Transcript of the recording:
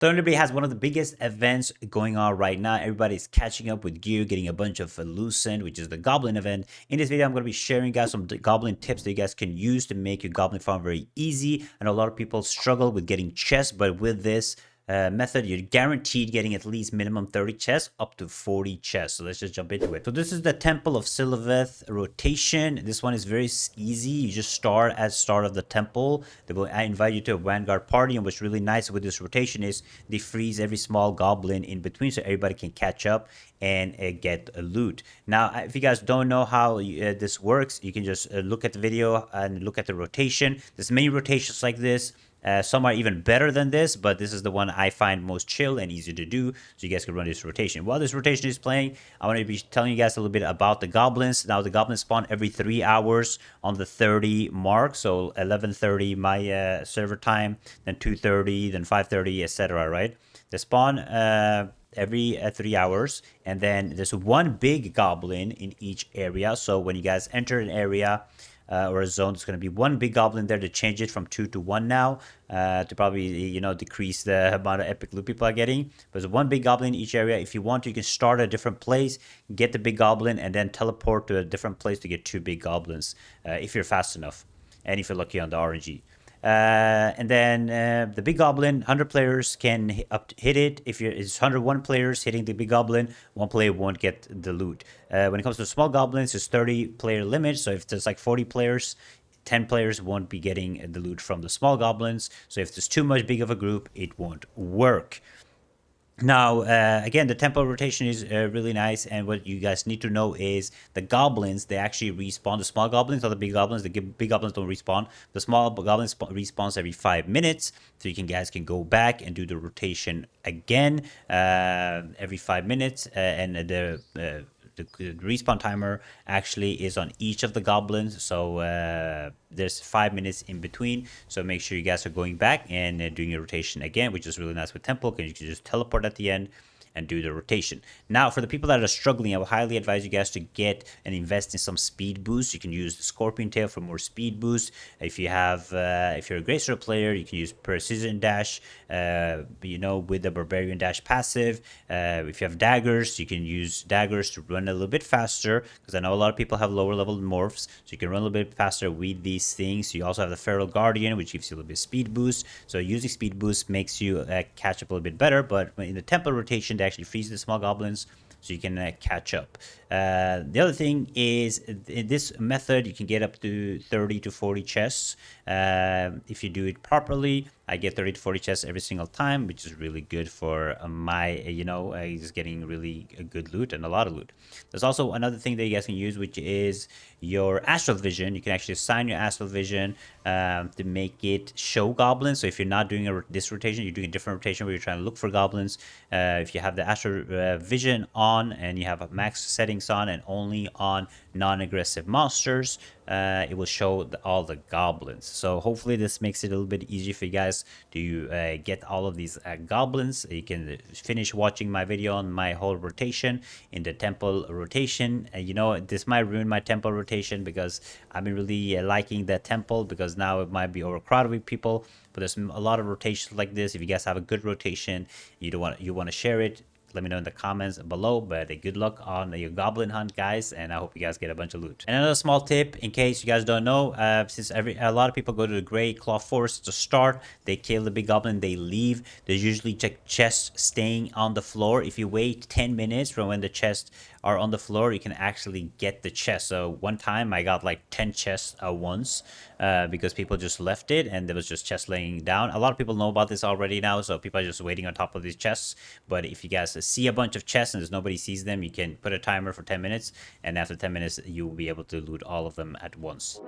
Thunderbird has one of the biggest events going on right now. Everybody's catching up with gear, getting a bunch of lucent, which is the Goblin event. In this video, I'm going to be sharing you guys some Goblin tips that you guys can use to make your Goblin farm very easy. And a lot of people struggle with getting chests, but with this method, you're guaranteed getting at least minimum 30 chests up to 40 chests. So let's just jump into it. So this is the Temple of Silvth rotation. This one is very easy. You just start at start of the temple. I invite you to a vanguard party, and what's really nice with this rotation is they freeze every small goblin in between so everybody can catch up and get a loot. Now, if you guys don't know how this works, you can just look at the video and look at the rotation. There's many rotations like this. Some are even better than this, but this is the one I find most chill and easy to do, so you guys can run this rotation. While this rotation is playing, I want to be telling you guys a little bit about the goblins. Now, the goblins spawn every 3 hours on the 30 mark, so 11:30 my server time, then 2:30, then 5:30, etc. Right? They spawn every 3 hours, and then there's one big goblin in each area. So when you guys enter an area or a zone, there's going to be one big goblin there to change it from 2 to 1 now, to probably decrease the amount of epic loot people are getting. But there's one big goblin in each area. If you want to, you can start at a different place, get the big goblin, and then teleport to a different place to get 2 big goblins, if you're fast enough and if you're lucky on the RNG. And then the big goblin, 100 players can hit it. If it's 101 players hitting the big goblin, one player won't get the loot. When it comes to small goblins, it's 30 player limit. So if there's like 40 players, 10 players won't be getting the loot from the small goblins. So if there's too much big of a group, it won't work. Now, again, the tempo rotation is really nice, and what you guys need to know is the goblins, they actually respawn. The small goblins or the big goblins. The big goblins don't respawn. The small goblins respawns every 5 minutes, so you guys can go back and do the rotation again every 5 minutes, and the respawn timer actually is on each of the goblins, so there's 5 minutes in between. So make sure you guys are going back and doing a rotation again, which is really nice with temple, because you can just teleport at the end and do the rotation. Now, for the people that are struggling, I would highly advise you guys to get and invest in some speed boosts. You can use the Scorpion Tail for more speed boost. If you have, if you're a Great Sword player, you can use Precision Dash, with the Barbarian Dash passive. If you have daggers, you can use daggers to run a little bit faster, because I know a lot of people have lower level morphs, so you can run a little bit faster with these things. You also have the Feral Guardian, which gives you a little bit of speed boost. So using speed boost makes you catch up a little bit better, but in the temple rotation, they actually freeze the small goblins, so you can catch up. The other thing is, in this method, you can get up to 30 to 40 chests. If you do it properly, I get 30 to 40 chests every single time, which is really good for my, just getting really good loot and a lot of loot. There's also another thing that you guys can use, which is your astral vision. You can actually assign your astral vision to make it show goblins. So if you're not doing this rotation, you're doing a different rotation where you're trying to look for goblins. If you have the astral vision on and you have a max settings on and only on non-aggressive monsters, it will show all the goblins. So hopefully this makes it a little bit easier for you guys to get all of these goblins. You can finish watching my video on my whole rotation in the temple rotation. This might ruin my temple rotation, because I've been really liking the temple, because now it might be overcrowded with people. But there's a lot of rotations like this. If you guys have a good rotation, you want to share it, let me know in the comments below. But good luck on your goblin hunt, guys, and I hope you guys get a bunch of loot. And another small tip, in case you guys don't know, since a lot of people go to the Grey Claw Forest to start, they kill the big goblin, they leave. There's usually chests staying on the floor. If you wait 10 minutes from when the chests are on the floor, you can actually get the chest. So one time I got like 10 chests at once, because people just left it and there was just chests laying down. A lot of people know about this already now, so people are just waiting on top of these chests. But if you guys see a bunch of chests and there's nobody sees them, you can put a timer for 10 minutes, and after 10 minutes you will be able to loot all of them at once.